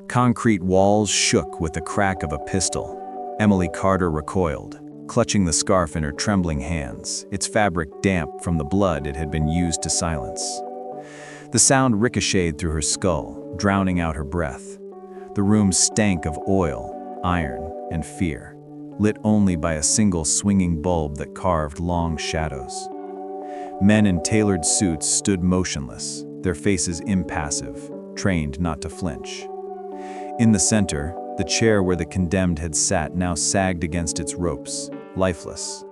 Concrete walls shook with the crack of a pistol. Emily Carter recoiled, clutching the scarf in her trembling hands, its fabric damp from the blood it had been used to silence. The sound ricocheted through her skull, drowning out her breath. The room stank of oil, iron, and fear, lit only by a single swinging bulb that carved long shadows. Men in tailored suits stood motionless, their faces impassive, trained not to flinch. In the center, the chair where the condemned had sat now sagged against its ropes, lifeless.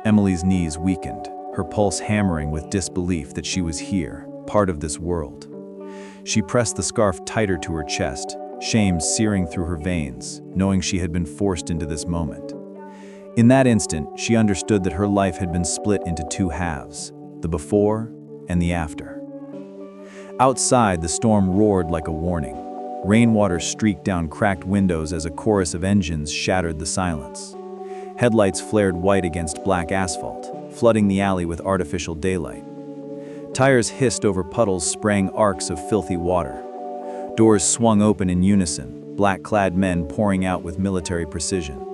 Emily's knees weakened, her pulse hammering with disbelief that she was here, part of this world. She pressed the scarf tighter to her chest, shame searing through her veins, knowing she had been forced into this moment. In that instant, she understood that her life had been split into two halves, the before and the after. Outside, the storm roared like a warning. Rainwater streaked down cracked windows as a chorus of engines shattered the silence. Headlights flared white against black asphalt, flooding the alley with artificial daylight. Tires hissed over puddles spraying arcs of filthy water. Doors swung open in unison, black-clad men pouring out with military precision.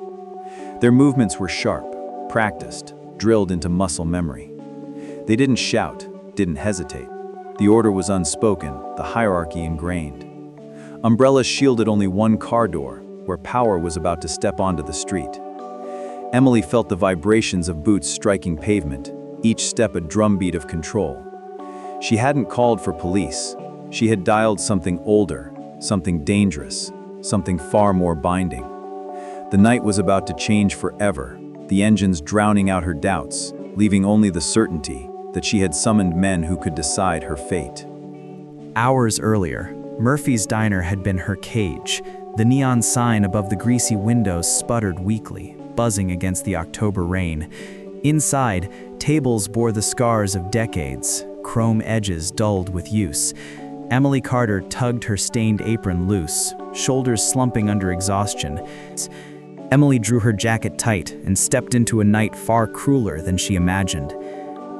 Their movements were sharp, practiced, drilled into muscle memory. They didn't shout, didn't hesitate. The order was unspoken, the hierarchy ingrained. Umbrellas shielded only one car door, where power was about to step onto the street. Emily felt the vibrations of boots striking pavement, each step a drumbeat of control. She hadn't called for police. She had dialed something older, something dangerous, something far more binding. The night was about to change forever, the engines drowning out her doubts, leaving only the certainty that she had summoned men who could decide her fate. Hours earlier, Murphy's diner had been her cage. The neon sign above the greasy windows sputtered weakly, buzzing against the October rain. Inside, tables bore the scars of decades, chrome edges dulled with use. Emily Carter tugged her stained apron loose, shoulders slumping under exhaustion. Emily drew her jacket tight and stepped into a night far crueler than she imagined.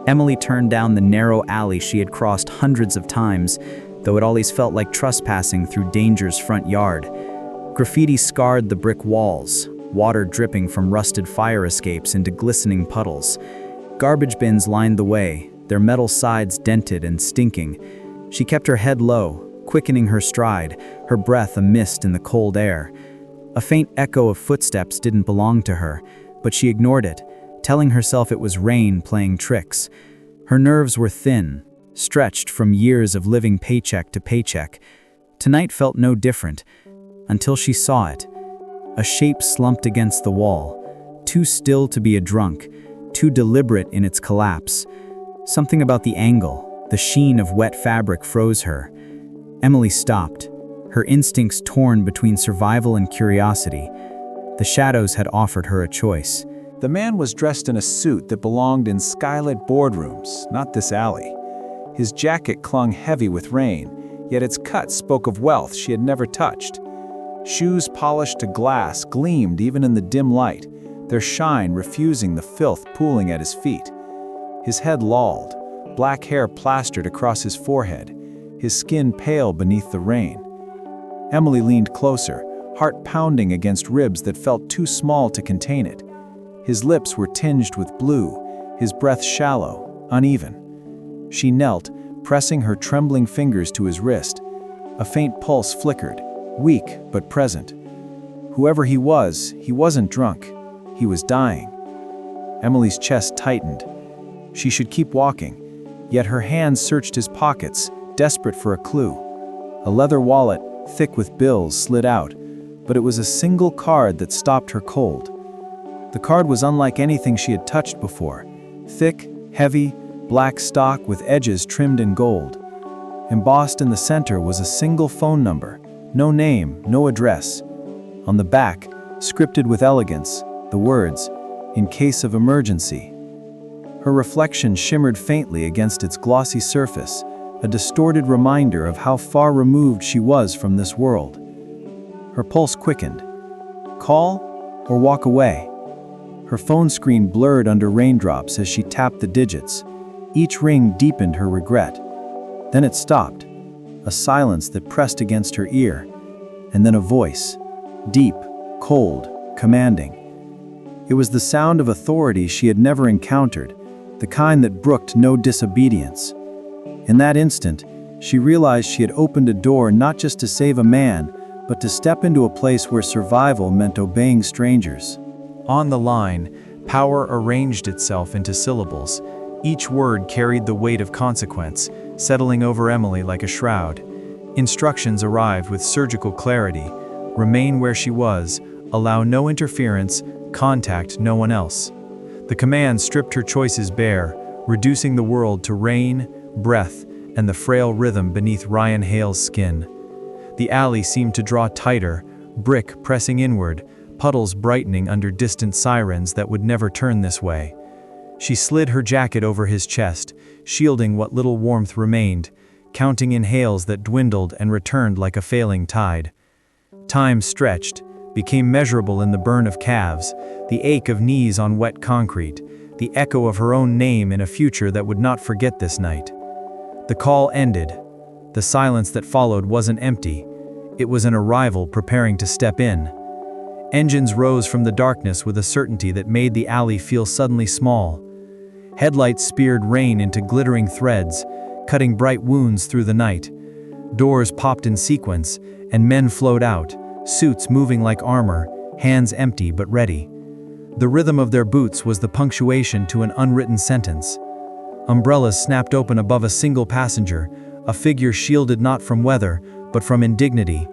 Emily turned down the narrow alley she had crossed hundreds of times, though it always felt like trespassing through danger's front yard. Graffiti scarred the brick walls, water dripping from rusted fire escapes into glistening puddles. Garbage bins lined the way, their metal sides dented and stinking. She kept her head low, quickening her stride, her breath a mist in the cold air. A faint echo of footsteps didn't belong to her, but she ignored it, telling herself it was rain playing tricks. Her nerves were thin, stretched from years of living paycheck to paycheck. Tonight felt no different, until she saw it. A shape slumped against the wall, too still to be a drunk, too deliberate in its collapse. Something about the angle, the sheen of wet fabric froze her. Emily stopped, her instincts torn between survival and curiosity. The shadows had offered her a choice. The man was dressed in a suit that belonged in skylit boardrooms, not this alley. His jacket clung heavy with rain, yet its cut spoke of wealth she had never touched. Shoes polished to glass gleamed even in the dim light, their shine refusing the filth pooling at his feet. His head lolled, black hair plastered across his forehead, his skin pale beneath the rain. Emily leaned closer, heart pounding against ribs that felt too small to contain it. His lips were tinged with blue, his breath shallow, uneven. She knelt, pressing her trembling fingers to his wrist. A faint pulse flickered, weak but present. Whoever he wasn't drunk. He was dying. Emily's chest tightened. She should keep walking, yet her hands searched his pockets, desperate for a clue. A leather wallet, thick with bills, slid out, but it was a single card that stopped her cold. The card was unlike anything she had touched before. Thick, heavy, black stock with edges trimmed in gold. Embossed in the center was a single phone number, no name, no address. On the back, scripted with elegance, the words, "In case of emergency." Her reflection shimmered faintly against its glossy surface, a distorted reminder of how far removed she was from this world. Her pulse quickened. Call or walk away? Her phone screen blurred under raindrops as she tapped the digits. Each ring deepened her regret. Then it stopped, a silence that pressed against her ear. and then a voice, deep, cold, commanding. It was the sound of authority she had never encountered, the kind that brooked no disobedience. In that instant, she realized she had opened a door not just to save a man, but to step into a place where survival meant obeying strangers. On the line, power arranged itself into syllables. Each word carried the weight of consequence, settling over Emily like a shroud. Instructions arrived with surgical clarity. Remain where she was, allow no interference, contact no one else. The command stripped her choices bare, reducing the world to rain, breath, and the frail rhythm beneath Ryan Hale's skin. The alley seemed to draw tighter, brick pressing inward, puddles brightening under distant sirens that would never turn this way. She slid her jacket over his chest, shielding what little warmth remained, counting inhales that dwindled and returned like a failing tide. Time stretched, became measurable in the burn of calves, the ache of knees on wet concrete, the echo of her own name in a future that would not forget this night. The call ended. The silence that followed wasn't empty. It was an arrival preparing to step in. Engines rose from the darkness with a certainty that made the alley feel suddenly small. Headlights speared rain into glittering threads, cutting bright wounds through the night. Doors popped in sequence, and men flowed out, suits moving like armor, hands empty but ready. The rhythm of their boots was the punctuation to an unwritten sentence. Umbrellas snapped open above a single passenger, a figure shielded not from weather, but from indignity.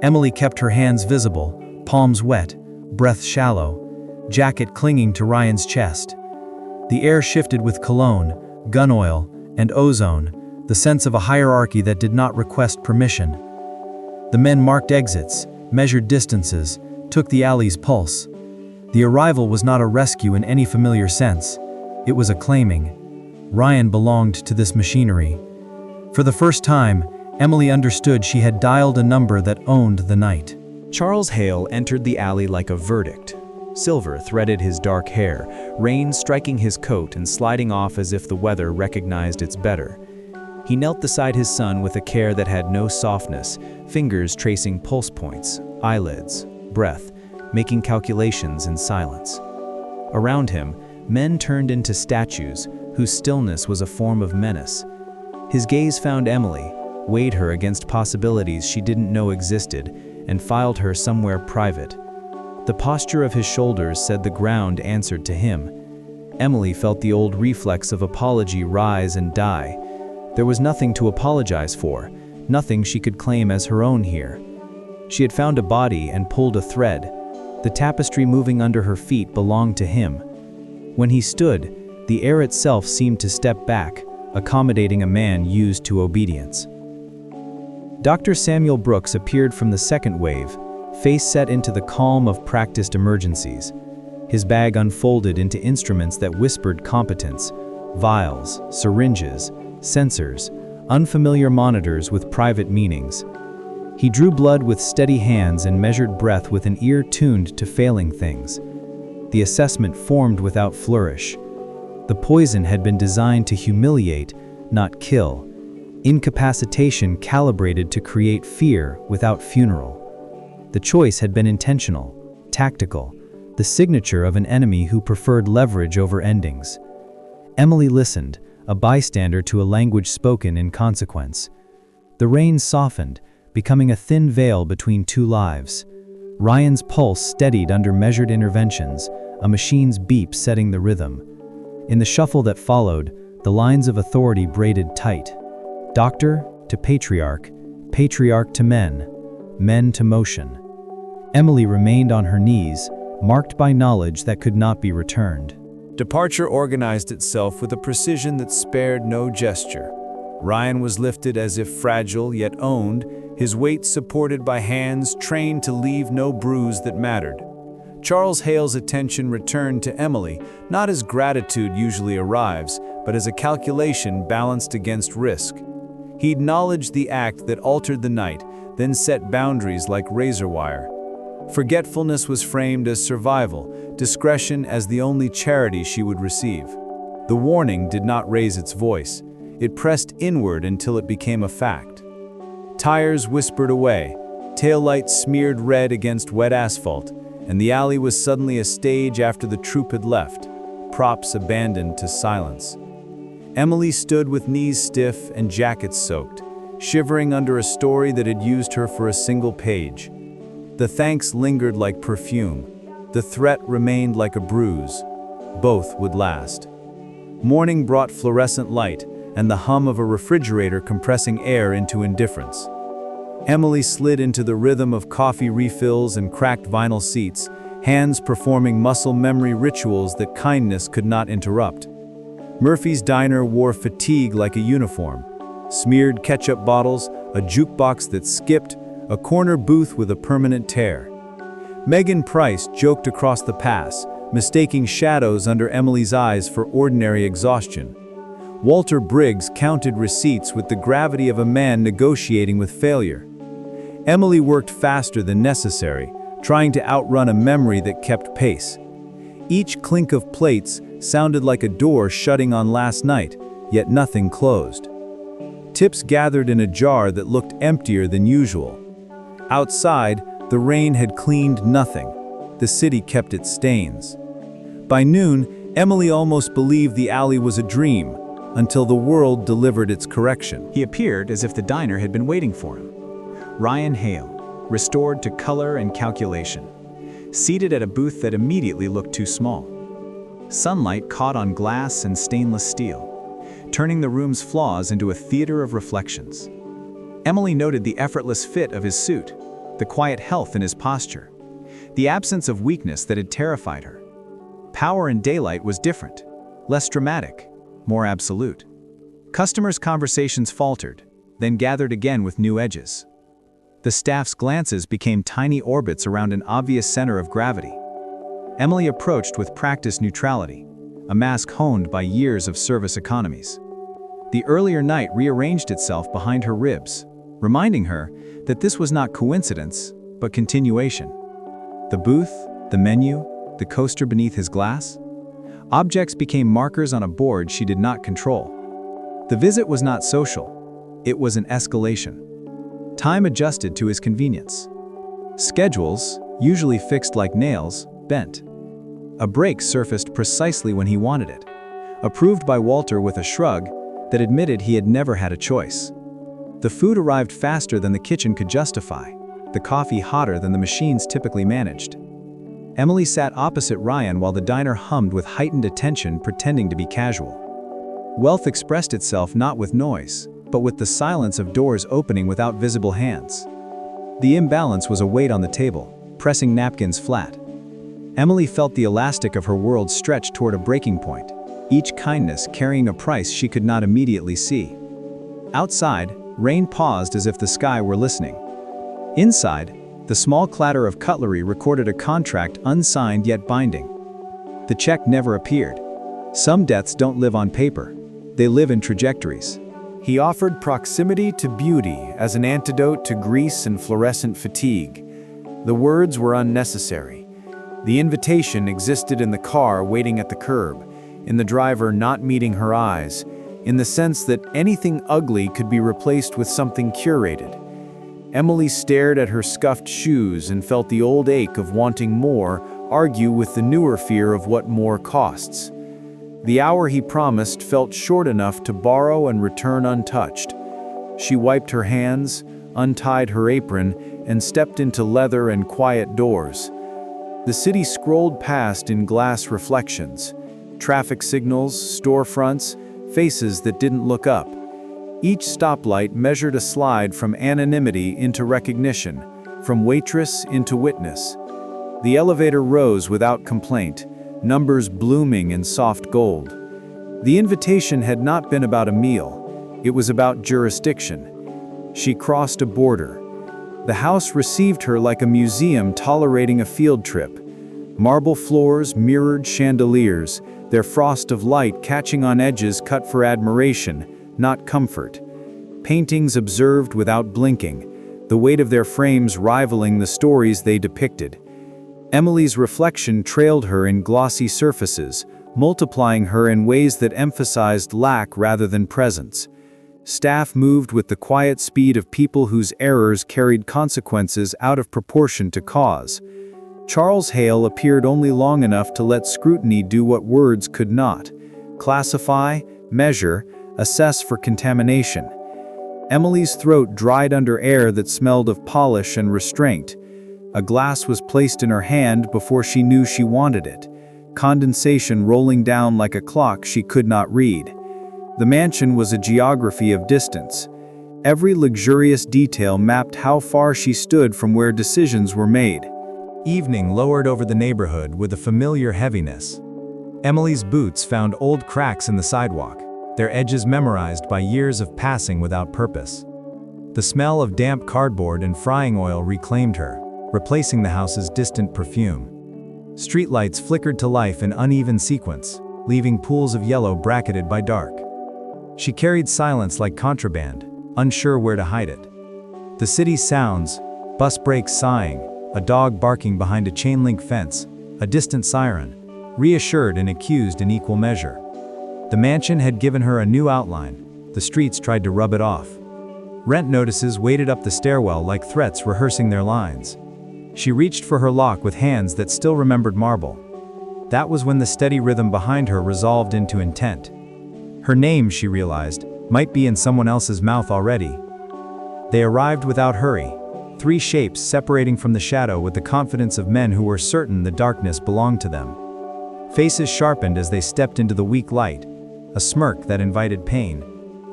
Emily kept her hands visible, palms wet, breath shallow, jacket clinging to Ryan's chest. The air shifted with cologne, gun oil, and ozone, the sense of a hierarchy that did not request permission. The men marked exits, measured distances, took the alley's pulse. The arrival was not a rescue in any familiar sense. It was a claiming. Ryan belonged to this machinery. For the first time, Emily understood she had dialed a number that owned the night. Charles Hale entered the alley like a verdict. Silver threaded his dark hair, rain striking his coat and sliding off as if the weather recognized its better. He knelt beside his son with a care that had no softness, fingers tracing pulse points, eyelids, breath, making calculations in silence. Around him, men turned into statues, whose stillness was a form of menace. His gaze found Emily, weighed her against possibilities she didn't know existed, and filed her somewhere private. The posture of his shoulders said the ground answered to him. Emily felt the old reflex of apology rise and die. There was nothing to apologize for, nothing she could claim as her own here. She had found a body and pulled a thread. The tapestry moving under her feet belonged to him. When he stood, the air itself seemed to step back, accommodating a man used to obedience. Dr. Samuel Brooks appeared from the second wave, face set into the calm of practiced emergencies. His bag unfolded into instruments that whispered competence, vials, syringes, sensors, unfamiliar monitors with private meanings. He drew blood with steady hands and measured breath with an ear tuned to failing things. The assessment formed without flourish. The poison had been designed to humiliate, not kill. Incapacitation calibrated to create fear without funeral. The choice had been intentional, tactical, the signature of an enemy who preferred leverage over endings. Emily listened, a bystander to a language spoken in consequence. The rain softened, becoming a thin veil between two lives. Ryan's pulse steadied under measured interventions, a machine's beep setting the rhythm. In the shuffle that followed, the lines of authority braided tight. Doctor to patriarch, patriarch to men, men to motion. Emily remained on her knees, marked by knowledge that could not be returned. Departure organized itself with a precision that spared no gesture. Ryan was lifted as if fragile yet owned, his weight supported by hands trained to leave no bruise that mattered. Charles Hale's attention returned to Emily, not as gratitude usually arrives, but as a calculation balanced against risk. He acknowledged the act that altered the night, then set boundaries like razor wire. Forgetfulness was framed as survival, discretion as the only charity she would receive. The warning did not raise its voice. It pressed inward until it became a fact. Tires whispered away, taillights smeared red against wet asphalt, and the alley was suddenly a stage after the troupe had left, props abandoned to silence. Emily stood with knees stiff and jackets soaked, shivering under a story that had used her for a single page. The thanks lingered like perfume. The threat remained like a bruise. Both would last. Morning brought fluorescent light and the hum of a refrigerator compressing air into indifference. Emily slid into the rhythm of coffee refills and cracked vinyl seats, hands performing muscle memory rituals that kindness could not interrupt. Murphy's diner wore fatigue like a uniform. Smeared ketchup bottles, a jukebox that skipped, a corner booth with a permanent tear. Megan Price joked across the pass, mistaking shadows under Emily's eyes for ordinary exhaustion. Walter Briggs counted receipts with the gravity of a man negotiating with failure. Emily worked faster than necessary, trying to outrun a memory that kept pace. Each clink of plates sounded like a door shutting on last night, yet nothing closed. Tips gathered in a jar that looked emptier than usual. Outside, the rain had cleaned nothing. The city kept its stains. By noon, Emily almost believed the alley was a dream, until the world delivered its correction. He appeared as if the diner had been waiting for him. Ryan Hale, restored to color and calculation, seated at a booth that immediately looked too small. Sunlight caught on glass and stainless steel, turning the room's flaws into a theater of reflections. Emily noted the effortless fit of his suit, the quiet health in his posture, the absence of weakness that had terrified her. Power in daylight was different, less dramatic, more absolute. Customers' conversations faltered, then gathered again with new edges. The staff's glances became tiny orbits around an obvious center of gravity. Emily approached with practiced neutrality, a mask honed by years of service economies. The earlier night rearranged itself behind her ribs, reminding her that this was not coincidence, but continuation. The booth, the menu, the coaster beneath his glass. Objects became markers on a board she did not control. The visit was not social. It was an escalation. Time adjusted to his convenience. Schedules, usually fixed like nails, bent. A break surfaced precisely when he wanted it, approved by Walter with a shrug that admitted he had never had a choice. The food arrived faster than the kitchen could justify, the coffee hotter than the machines typically managed. Emily sat opposite Ryan while the diner hummed with heightened attention, pretending to be casual. Wealth expressed itself not with noise, but with the silence of doors opening without visible hands. The imbalance was a weight on the table, pressing napkins flat. Emily felt the elastic of her world stretch toward a breaking point, each kindness carrying a price she could not immediately see. Outside, rain paused as if the sky were listening. Inside, the small clatter of cutlery recorded a contract unsigned yet binding. The check never appeared. Some deaths don't live on paper. They live in trajectories. He offered proximity to beauty as an antidote to grease and fluorescent fatigue. The words were unnecessary. The invitation existed in the car waiting at the curb, in the driver not meeting her eyes, in the sense that anything ugly could be replaced with something curated. Emily stared at her scuffed shoes and felt the old ache of wanting more argue with the newer fear of what more costs. The hour he promised felt short enough to borrow and return untouched. She wiped her hands, untied her apron, and stepped into leather and quiet doors. The city scrolled past in glass reflections. Traffic signals, storefronts, faces that didn't look up. Each stoplight measured a slide from anonymity into recognition, from waitress into witness. The elevator rose without complaint, numbers blooming in soft gold. The invitation had not been about a meal. It was about jurisdiction. She crossed a border. The house received her like a museum tolerating a field trip. Marble floors, mirrored chandeliers, their frost of light catching on edges cut for admiration, not comfort. Paintings observed without blinking, the weight of their frames rivaling the stories they depicted. Emily's reflection trailed her in glossy surfaces, multiplying her in ways that emphasized lack rather than presence. Staff moved with the quiet speed of people whose errors carried consequences out of proportion to cause. Charles Hale appeared only long enough to let scrutiny do what words could not: classify, measure, assess for contamination. Emily's throat dried under air that smelled of polish and restraint. A glass was placed in her hand before she knew she wanted it, condensation rolling down like a clock she could not read. The mansion was a geography of distance. Every luxurious detail mapped how far she stood from where decisions were made. Evening lowered over the neighborhood with a familiar heaviness. Emily's boots found old cracks in the sidewalk, their edges memorized by years of passing without purpose. The smell of damp cardboard and frying oil reclaimed her, replacing the house's distant perfume. Streetlights flickered to life in uneven sequence, leaving pools of yellow bracketed by dark. She carried silence like contraband, unsure where to hide it. The city's sounds, bus brakes sighing, a dog barking behind a chain-link fence, a distant siren, reassured and accused in equal measure. The mansion had given her a new outline. The streets tried to rub it off. Rent notices waited up the stairwell like threats rehearsing their lines. She reached for her lock with hands that still remembered marble. That was when the steady rhythm behind her resolved into intent. Her name, she realized, might be in someone else's mouth already. They arrived without hurry, 3 shapes separating from the shadow with the confidence of men who were certain the darkness belonged to them. Faces sharpened as they stepped into the weak light, a smirk that invited pain,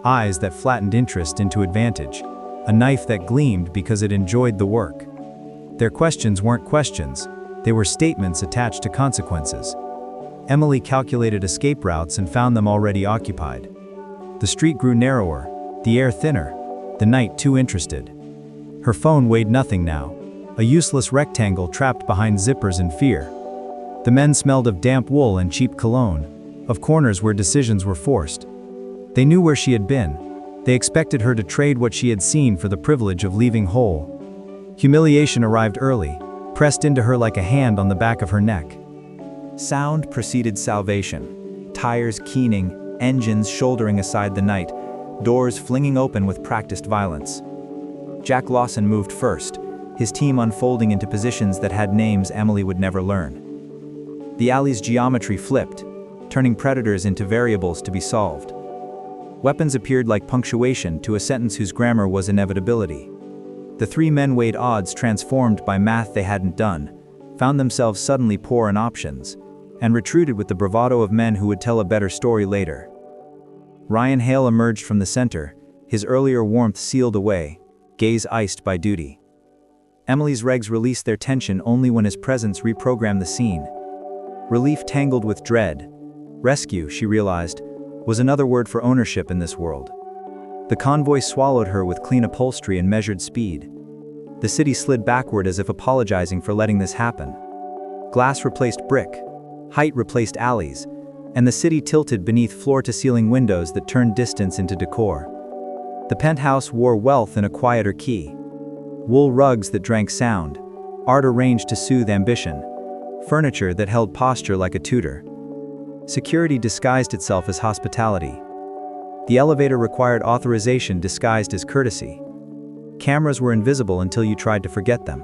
eyes that flattened interest into advantage, a knife that gleamed because it enjoyed the work. Their questions weren't questions, they were statements attached to consequences. Emily calculated escape routes and found them already occupied. The street grew narrower, the air thinner, the night too interested. Her phone weighed nothing now, a useless rectangle trapped behind zippers in fear. The men smelled of damp wool and cheap cologne, of corners where decisions were forced. They knew where she had been. They expected her to trade what she had seen for the privilege of leaving whole. Humiliation arrived early, pressed into her like a hand on the back of her neck. Sound preceded salvation. Tires keening, engines shouldering aside the night, doors flinging open with practiced violence. Jack Lawson moved first, his team unfolding into positions that had names Emily would never learn. The alley's geometry flipped, turning predators into variables to be solved. Weapons appeared like punctuation to a sentence whose grammar was inevitability. The 3 men weighed odds transformed by math they hadn't done, found themselves suddenly poor in options, and retreated with the bravado of men who would tell a better story later. Ryan Hale emerged from the center, his earlier warmth sealed away, gaze iced by duty. Emily's regs released their tension only when his presence reprogrammed the scene. Relief tangled with dread. Rescue, she realized, was another word for ownership in this world. The convoy swallowed her with clean upholstery and measured speed. The city slid backward as if apologizing for letting this happen. Glass replaced brick, height replaced alleys, and the city tilted beneath floor-to-ceiling windows that turned distance into decor. The penthouse wore wealth in a quieter key. Wool rugs that drank sound, art arranged to soothe ambition, furniture that held posture like a tutor. Security disguised itself as hospitality. The elevator required authorization disguised as courtesy. Cameras were invisible until you tried to forget them.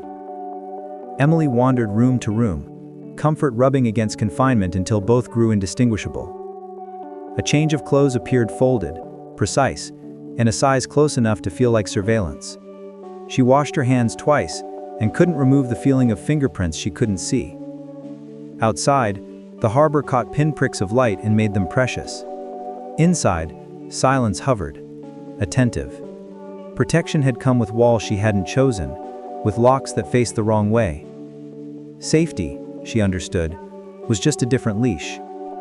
Emily wandered room to room, comfort rubbing against confinement until both grew indistinguishable. A change of clothes appeared folded, precise, and a size close enough to feel like surveillance. She washed her hands twice and couldn't remove the feeling of fingerprints she couldn't see. Outside, the harbor caught pinpricks of light and made them precious. Inside, silence hovered, attentive. Protection had come with walls she hadn't chosen, with locks that faced the wrong way. Safety, she understood, was just a different leash.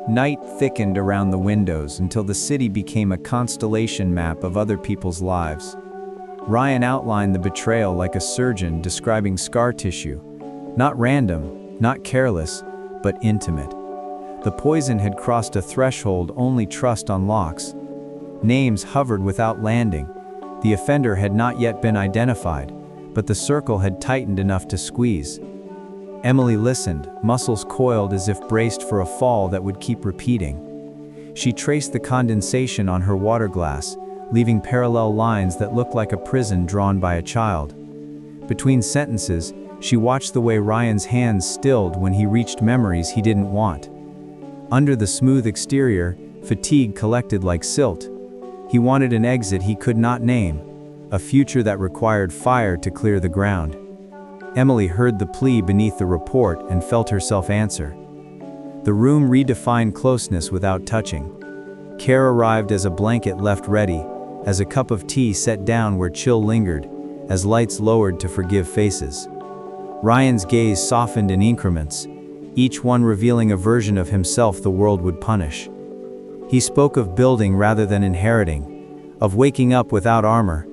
Night thickened around the windows until the city became a constellation map of other people's lives. Ryan outlined the betrayal like a surgeon describing scar tissue. Not random, not careless, but intimate. The poison had crossed a threshold only trust unlocks. Names hovered without landing. The offender had not yet been identified, but the circle had tightened enough to squeeze. Emily listened, muscles coiled as if braced for a fall that would keep repeating. She traced the condensation on her water glass, leaving parallel lines that looked like a prison drawn by a child. Between sentences, she watched the way Ryan's hands stilled when he reached memories he didn't want. Under the smooth exterior, fatigue collected like silt. He wanted an exit he could not name, a future that required fire to clear the ground. Emily heard the plea beneath the report and felt herself answer. The room redefined closeness without touching. Care arrived as a blanket left ready, as a cup of tea set down where chill lingered, as lights lowered to forgive faces. Ryan's gaze softened in increments, each one revealing a version of himself the world would punish. He spoke of building rather than inheriting, of waking up without armor,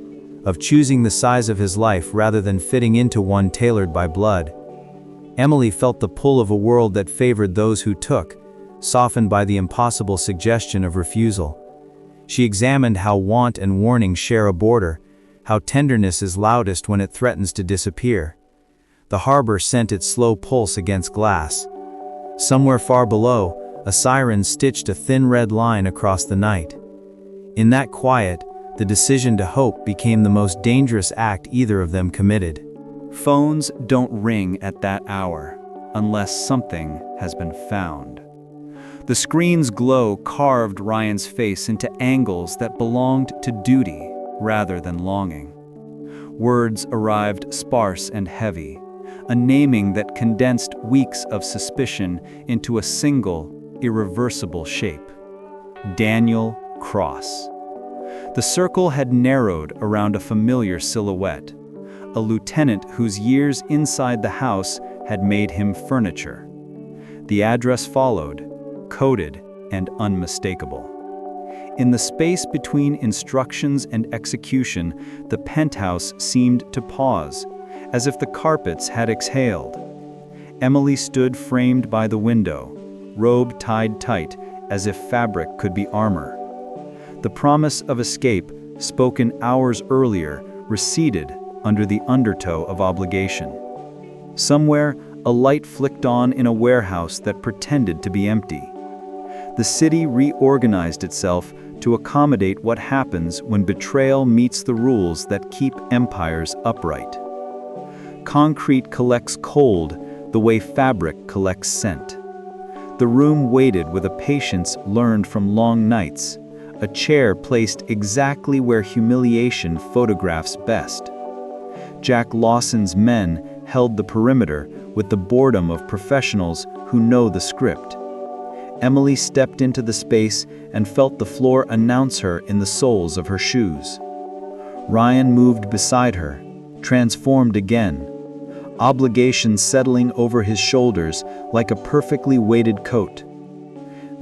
of choosing the size of his life rather than fitting into one tailored by blood. Emily felt the pull of a world that favored those who took, softened by the impossible suggestion of refusal. She examined how want and warning share a border, how tenderness is loudest when it threatens to disappear. The harbor sent its slow pulse against glass. Somewhere far below, a siren stitched a thin red line across the night. In that quiet, the decision to hope became the most dangerous act either of them committed. Phones don't ring at that hour, unless something has been found. The screen's glow carved Ryan's face into angles that belonged to duty rather than longing. Words arrived sparse and heavy, a naming that condensed weeks of suspicion into a single, irreversible shape. Daniel Cross. The circle had narrowed around a familiar silhouette, a lieutenant whose years inside the house had made him furniture. The address followed, coded and unmistakable. In the space between instructions and execution, the penthouse seemed to pause, as if the carpets had exhaled. Emily stood framed by the window, robe tied tight, as if fabric could be armor. The promise of escape, spoken hours earlier, receded under the undertow of obligation. Somewhere, a light flicked on in a warehouse that pretended to be empty. The city reorganized itself to accommodate what happens when betrayal meets the rules that keep empires upright. Concrete collects cold the way fabric collects scent. The room waited with a patience learned from long nights, a chair placed exactly where humiliation photographs best. Jack Lawson's men held the perimeter with the boredom of professionals who know the script. Emily stepped into the space and felt the floor announce her in the soles of her shoes. Ryan moved beside her, transformed again, obligation settling over his shoulders like a perfectly weighted coat.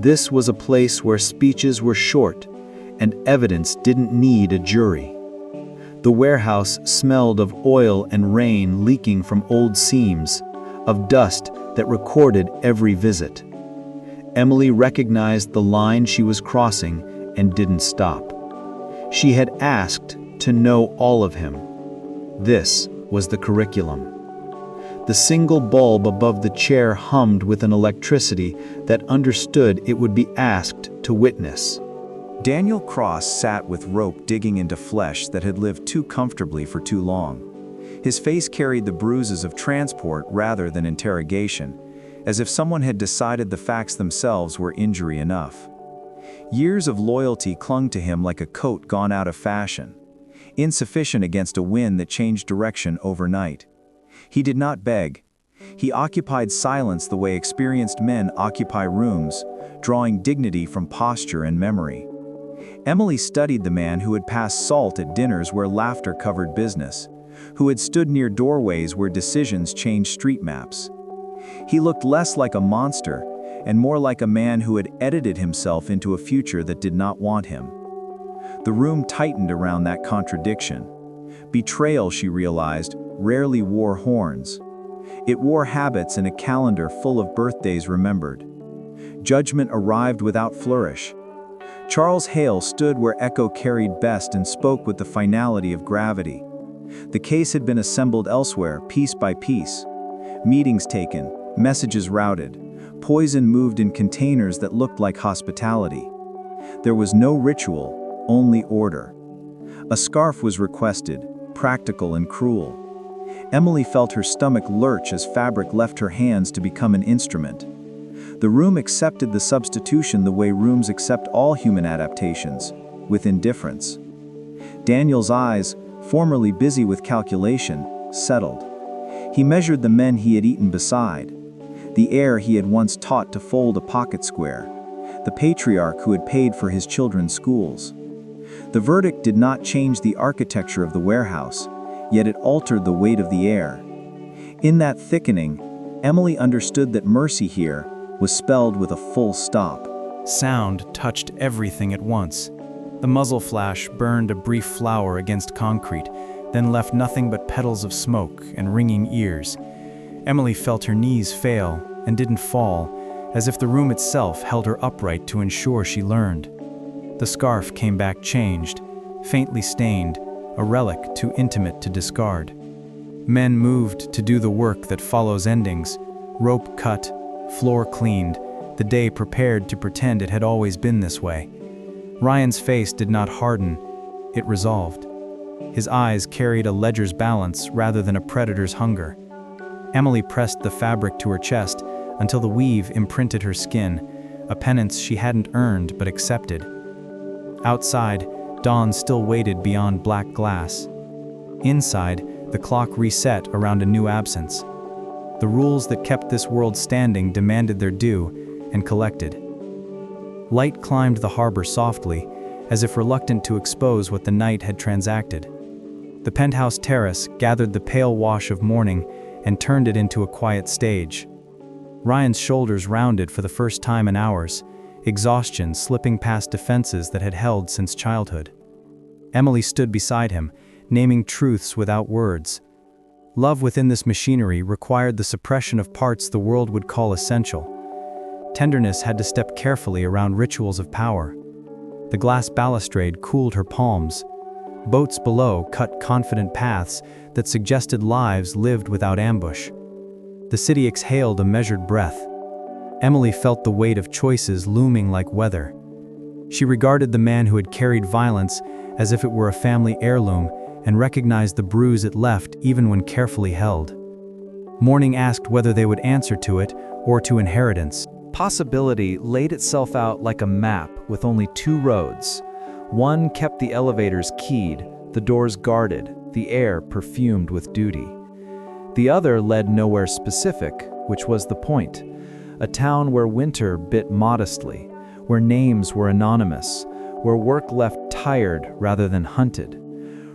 This was a place where speeches were short and evidence didn't need a jury. The warehouse smelled of oil and rain leaking from old seams, of dust that recorded every visit. Emily recognized the line she was crossing and didn't stop. She had asked to know all of him. This was the curriculum. The single bulb above the chair hummed with an electricity that understood it would be asked to witness. Daniel Cross sat with rope digging into flesh that had lived too comfortably for too long. His face carried the bruises of transport rather than interrogation, as if someone had decided the facts themselves were injury enough. Years of loyalty clung to him like a coat gone out of fashion, insufficient against a wind that changed direction overnight. He did not beg. He occupied silence the way experienced men occupy rooms, drawing dignity from posture and memory. Emily studied the man who had passed salt at dinners where laughter covered business, who had stood near doorways where decisions changed street maps. He looked less like a monster and more like a man who had edited himself into a future that did not want him. The room tightened around that contradiction. Betrayal, she realized, rarely wore horns. It wore habits and a calendar full of birthdays remembered. Judgment arrived without flourish. Charles Hale stood where echo carried best and spoke with the finality of gravity. The case had been assembled elsewhere, piece by piece. Meetings taken, messages routed, poison moved in containers that looked like hospitality. There was no ritual, only order. A scarf was requested, practical and cruel. Emily felt her stomach lurch as fabric left her hands to become an instrument. The room accepted the substitution the way rooms accept all human adaptations, with indifference. Daniel's eyes, formerly busy with calculation, settled. He measured the men he had eaten beside, the heir he had once taught to fold a pocket square, the patriarch who had paid for his children's schools. The verdict did not change the architecture of the warehouse, yet it altered the weight of the air. In that thickening, Emily understood that mercy here was spelled with a full stop. Sound touched everything at once. The muzzle flash burned a brief flower against concrete, then left nothing but petals of smoke and ringing ears. Emily felt her knees fail and didn't fall, as if the room itself held her upright to ensure she learned. The scarf came back changed, faintly stained, a relic too intimate to discard. Men moved to do the work that follows endings, rope cut, floor cleaned, the day prepared to pretend it had always been this way. Ryan's face did not harden, it resolved. His eyes carried a ledger's balance rather than a predator's hunger. Emily pressed the fabric to her chest until the weave imprinted her skin, a penance she hadn't earned but accepted. Outside, dawn still waited beyond black glass. Inside, the clock reset around a new absence. The rules that kept this world standing demanded their due and collected. Light climbed the harbor softly, as if reluctant to expose what the night had transacted. The penthouse terrace gathered the pale wash of morning and turned it into a quiet stage. Ryan's shoulders rounded for the first time in hours, exhaustion slipping past defenses that had held since childhood. Emily stood beside him, naming truths without words. Love within this machinery required the suppression of parts the world would call essential. Tenderness had to step carefully around rituals of power. The glass balustrade cooled her palms. Boats below cut confident paths that suggested lives lived without ambush. The city exhaled a measured breath. Emily felt the weight of choices looming like weather. She regarded the man who had carried violence as if it were a family heirloom and recognized the bruise it left even when carefully held. Morning asked whether they would answer to it or to inheritance. Possibility laid itself out like a map with only two roads. One kept the elevators keyed, the doors guarded, the air perfumed with duty. The other led nowhere specific, which was the point. A town where winter bit modestly, where names were anonymous, where work left tired rather than hunted.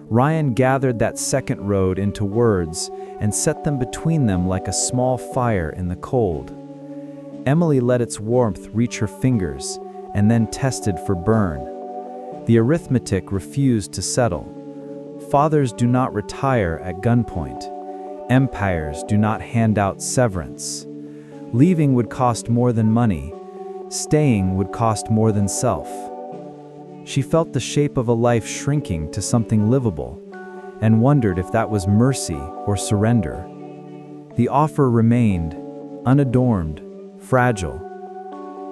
Ryan gathered that second road into words and set them between them like a small fire in the cold. Emily let its warmth reach her fingers and then tested for burn. The arithmetic refused to settle. Fathers do not retire at gunpoint. Empires do not hand out severance. Leaving would cost more than money. Staying would cost more than self. She felt the shape of a life shrinking to something livable and wondered if that was mercy or surrender. The offer remained, unadorned, fragile.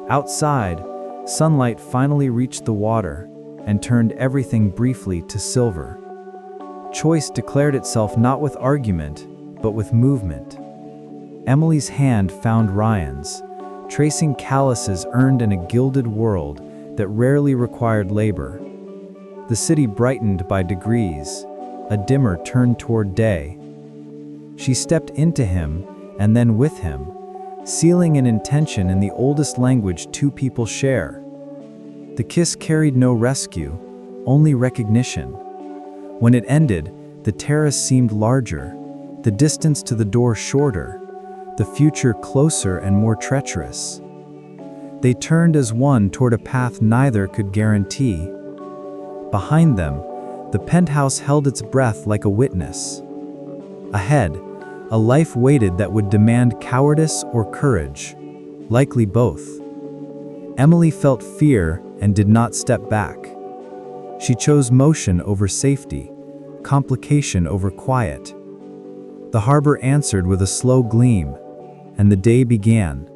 Outside, sunlight finally reached the water and turned everything briefly to silver. Choice declared itself not with argument, but with movement. Emily's hand found Ryan's, tracing calluses earned in a gilded world that rarely required labor. The city brightened by degrees, a dimmer turned toward day. She stepped into him and then with him, sealing an intention in the oldest language two people share. The kiss carried no rescue, only recognition. When it ended, the terrace seemed larger, the distance to the door shorter, the future closer and more treacherous. They turned as one toward a path neither could guarantee. Behind them, the penthouse held its breath like a witness. Ahead, a life waited that would demand cowardice or courage, likely both. Emily felt fear and did not step back. She chose motion over safety, complication over quiet. The harbor answered with a slow gleam, and the day began,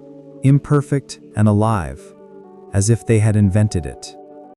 imperfect and alive, as if they had invented it.